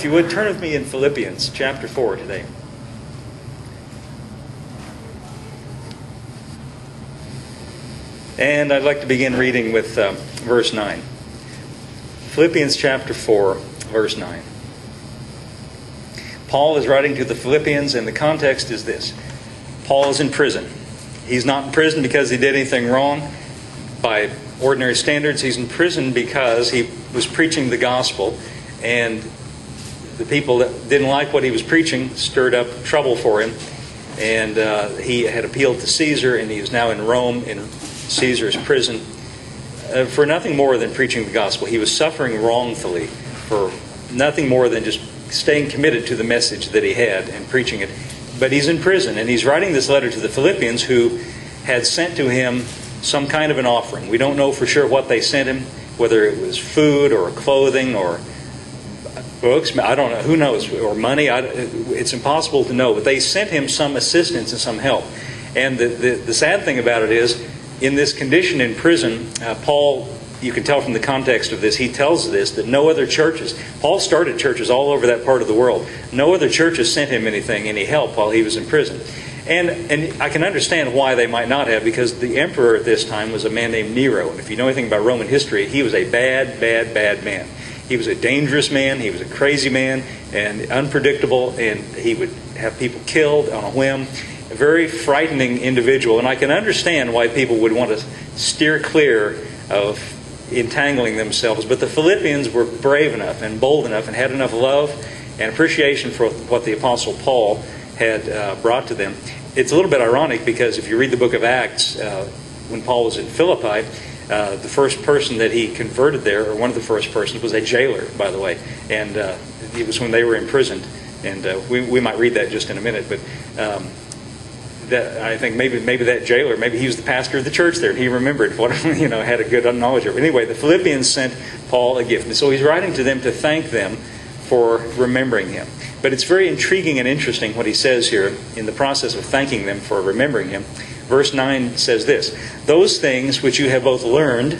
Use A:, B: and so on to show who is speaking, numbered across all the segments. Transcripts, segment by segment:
A: you would, turn with me in Philippians chapter 4 today. And I'd like to begin reading with verse 9. Philippians chapter 4, verse 9. Paul is writing to the Philippians, and the context is this. Paul is in prison. He's not in prison because he did anything wrong by ordinary standards. He's in prison because he was preaching the gospel, and the people that didn't like what he was preaching stirred up trouble for him. And he had appealed to Caesar, and he is now in Rome in Caesar's prison for nothing more than preaching the gospel. He was suffering wrongfully for nothing more than just staying committed to the message that he had and preaching it. But he's in prison, and he's writing this letter to the Philippians, who had sent to him some kind of an offering. We don't know for sure what they sent him, whether it was food or clothing or books. I don't know. Who knows? Or money. It's impossible to know. But they sent him some assistance and some help. And the sad thing about it is, in this condition in prison, Paul, you can tell from the context of this, he tells this, that no other churches, Paul started churches all over that part of the world. No other churches sent him any help while he was in prison. And I can understand why they might not have, because the emperor at this time was a man named Nero. And if you know anything about Roman history, he was a bad man. He was a dangerous man, he was a crazy man, and unpredictable, and he would have people killed on a whim. A very frightening individual, and I can understand why people would want to steer clear of entangling themselves. But the Philippians were brave enough and bold enough and had enough love and appreciation for what the Apostle Paul had brought to them. It's a little bit ironic, because if you read the book of Acts, when Paul was in Philippi, the first person that he converted there, or one of the first persons, was a jailer, by the way. And it was when they were imprisoned. And we might read that just in a minute, but that I think maybe that jailer, maybe he was the pastor of the church there, and he remembered what, had a good knowledge of it. Anyway, the Philippians sent Paul a gift, and so he's writing to them to thank them for remembering him. But it's very intriguing and interesting what he says here in the process of thanking them for remembering him. Verse 9 says this: "Those things which you have both learned,"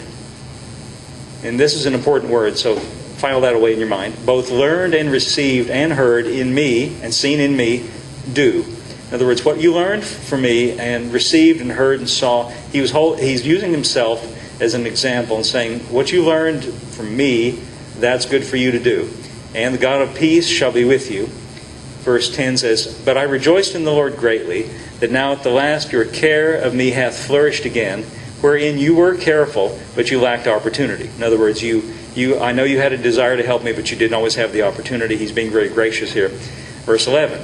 A: and this is an important word, so file that away in your mind, "both learned and received and heard in me and seen in me, do." In other words, what you learned from me and received and heard and saw, he's using himself as an example and saying, what you learned from me, that's good for you to do. "And the God of peace shall be with you." Verse 10 says, "But I rejoiced in the Lord greatly, that now at the last your care of me hath flourished again, wherein you were careful, but you lacked opportunity." In other words, I know you had a desire to help me, but you didn't always have the opportunity. He's being very gracious here. Verse 11.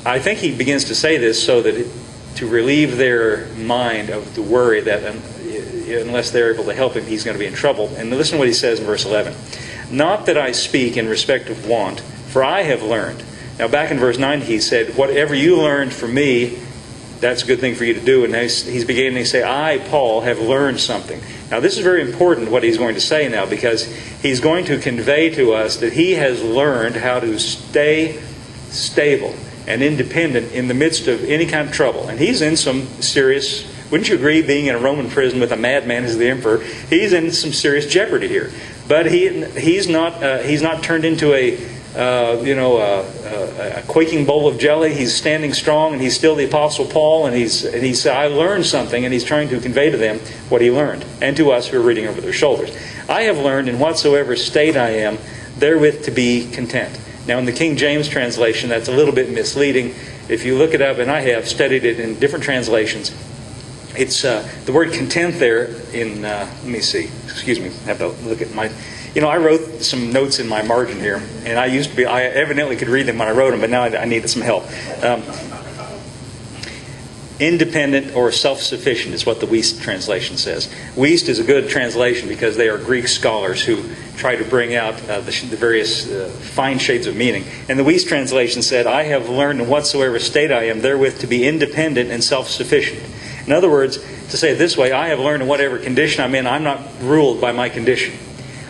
A: I think he begins to say this so that to relieve their mind of the worry that unless they're able to help him, he's going to be in trouble. And listen to what he says in verse 11. "Not that I speak in respect of want, for I have learned." Now back in verse 9 he said, "Whatever you learned from me, that's a good thing for you to do." And he's beginning to say, "I, Paul, have learned something." Now this is very important what he's going to say now, because he's going to convey to us that he has learned how to stay stable and independent in the midst of any kind of trouble. And he's in some serious, wouldn't you agree, being in a Roman prison with a madman as the emperor, he's in some serious jeopardy here. But he's not turned into a quaking bowl of jelly. He's standing strong, and he's still the Apostle Paul, and he said, "I learned something," and he's trying to convey to them what he learned, and to us who are reading over their shoulders. "I have learned in whatsoever state I am, therewith to be content." Now in the King James translation, that's a little bit misleading. If you look it up, and I have studied it in different translations, it's the word content there in, let me see, excuse me, I have to look at my, I wrote some notes in my margin here, and I evidently could read them when I wrote them, but now I needed some help. Independent or self-sufficient is what the Wuest translation says. Wuest is a good translation because they are Greek scholars who try to bring out the various fine shades of meaning. And the Wuest translation said, "I have learned in whatsoever state I am therewith to be independent and self-sufficient." In other words, to say it this way, I have learned in whatever condition I'm in, I'm not ruled by my condition.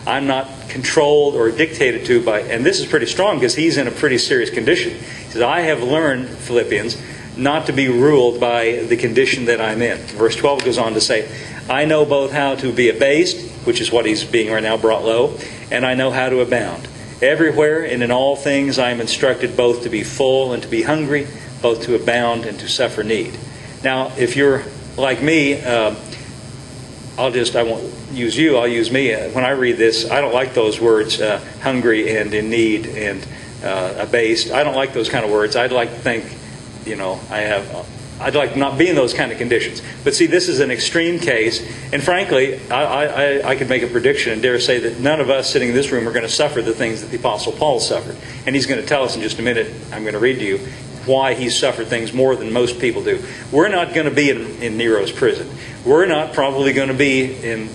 A: I'm not controlled or dictated to by, and this is pretty strong because he's in a pretty serious condition. He says, "I have learned," Philippians, "not to be ruled by the condition that I'm in." Verse 12 goes on to say, "I know both how to be abased," which is what he's being right now, brought low, "and I know how to abound." Everywhere and in all things I am instructed both to be full and to be hungry, both to abound and to suffer need. Now, if you're like me, I won't use you, I'll use me. When I read this, I don't like those words, hungry and in need and abased. I don't like those kind of words. I'd like to think, I'd like to not be in those kind of conditions. But see, this is an extreme case, and frankly, I could make a prediction and dare say that none of us sitting in this room are going to suffer the things that the Apostle Paul suffered. And he's going to tell us in just a minute, I'm going to read to you, why he suffered things more than most people do. We're not going to be in Nero's prison. We're not probably going to be in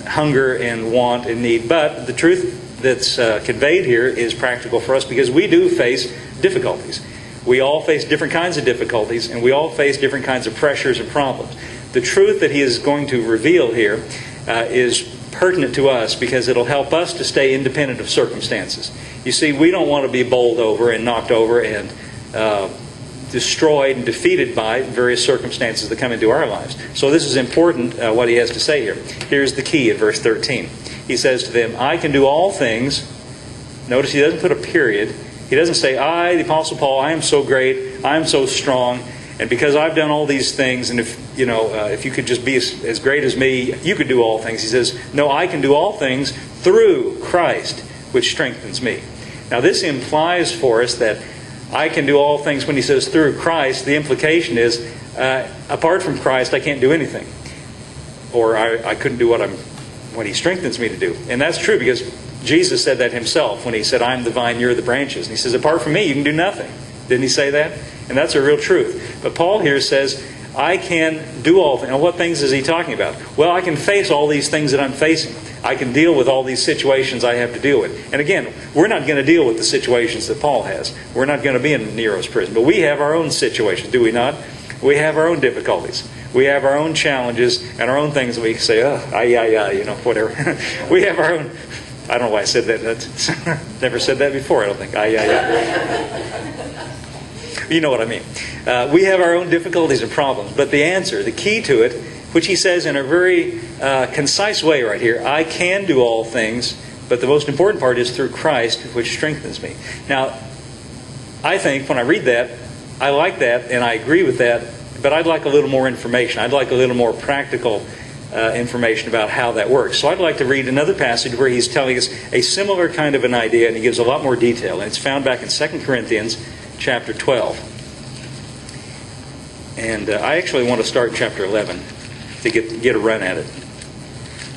A: hunger and want and need. But the truth that's conveyed here is practical for us because we do face difficulties. We all face different kinds of difficulties, and we all face different kinds of pressures and problems. The truth that he is going to reveal here is pertinent to us because it'll help us to stay independent of circumstances. You see, we don't want to be bowled over and knocked over and destroyed and defeated by various circumstances that come into our lives. So this is important, what he has to say here. Here's the key in verse 13. He says to them, I can do all things. Notice he doesn't put a period. He doesn't say, I, the Apostle Paul, I am so great, I am so strong, and because I've done all these things, and if you could just be as great as me, you could do all things. He says, no, I can do all things through Christ, which strengthens me. Now this implies for us that I can do all things. When he says through Christ, the implication is, apart from Christ, I can't do anything. Or I couldn't do what he strengthens me to do. And that's true because Jesus said that himself when he said, I'm the vine, you're the branches. And he says, apart from me, you can do nothing. Didn't he say that? And that's a real truth. But Paul here says, I can do all things. Now, what things is he talking about? Well, I can face all these things that I'm facing. I can deal with all these situations I have to deal with. And again, we're not going to deal with the situations that Paul has. We're not going to be in Nero's prison. But we have our own situations, do we not? We have our own difficulties. We have our own challenges and our own things that we can say, whatever. We have our own... I don't know why I said that. That's never said that before, I don't think. You know what I mean. We have our own difficulties and problems. But the answer, the key to it, which he says in a very concise way right here, I can do all things, but the most important part is through Christ, which strengthens me. Now, I think when I read that, I like that and I agree with that, but I'd like a little more information. I'd like a little more practical information about how that works. So I'd like to read another passage where he's telling us a similar kind of an idea, and he gives a lot more detail. And it's found back in 2 Corinthians chapter 12. And I actually want to start in chapter 11 to get a run at it.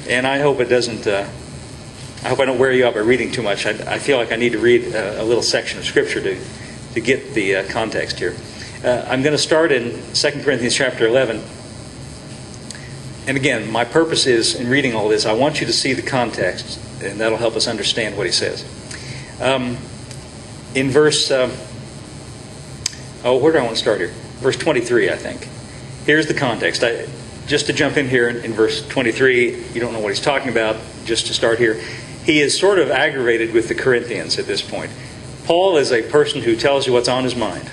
A: And I hope it doesn't... I hope I don't wear you out by reading too much. I feel like I need to read a little section of Scripture to get the context here. I'm going to start in 2 Corinthians chapter 11. And again, my purpose is, in reading all this, I want you to see the context, and that'll help us understand what he says. In verse... where do I want to start here? Verse 23, I think. Here's the context. Just to jump in here in verse 23, you don't know what he's talking about, just to start here. He is sort of aggravated with the Corinthians at this point. Paul is a person who tells you what's on his mind.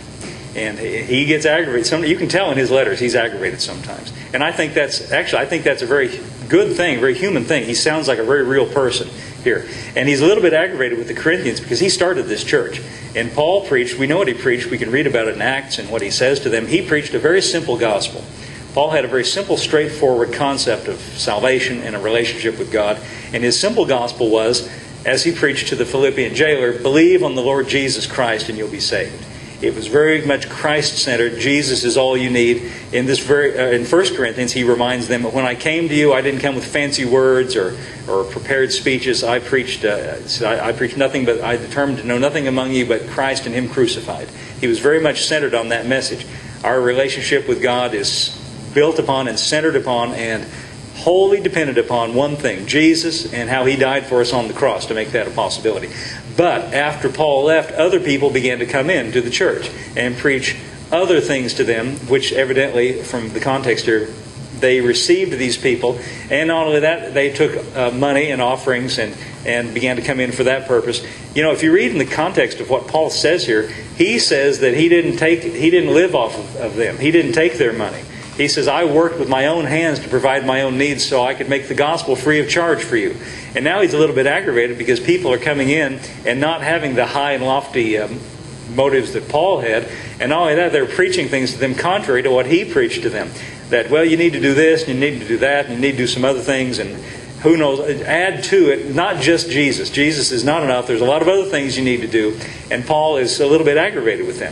A: And he gets aggravated. You can tell in his letters he's aggravated sometimes. And I think that's a very good thing, very human thing. He sounds like a very real person here. And he's a little bit aggravated with the Corinthians because he started this church. And Paul preached, we know what he preached, we can read about it in Acts and what he says to them. He preached a very simple gospel. Paul had a very simple, straightforward concept of salvation and a relationship with God. And his simple gospel was, as he preached to the Philippian jailer, believe on the Lord Jesus Christ and you'll be saved. It was very much Christ-centered. Jesus is all you need. In 1 Corinthians, he reminds them, when I came to you, I didn't come with fancy words or prepared speeches. I preached nothing, but I determined to know nothing among you but Christ and Him crucified. He was very much centered on that message. Our relationship with God is built upon and centered upon and wholly dependent upon one thing, Jesus and how He died for us on the cross to make that a possibility. But after Paul left, other people began to come into the church and preach other things to them, which evidently, from the context here, they received these people. And not only that, they took money and offerings and began to come in for that purpose. You know, if you read in the context of what Paul says here, he says that he didn't live off of them. He didn't take their money. He says, I worked with my own hands to provide my own needs so I could make the gospel free of charge for you. And now he's a little bit aggravated because people are coming in and not having the high and lofty motives that Paul had. And not only that, they're preaching things to them contrary to what he preached to them. That, well, you need to do this, and you need to do that, and you need to do some other things, and who knows, add to it, not just Jesus. Jesus is not enough. There's a lot of other things you need to do. And Paul is a little bit aggravated with them.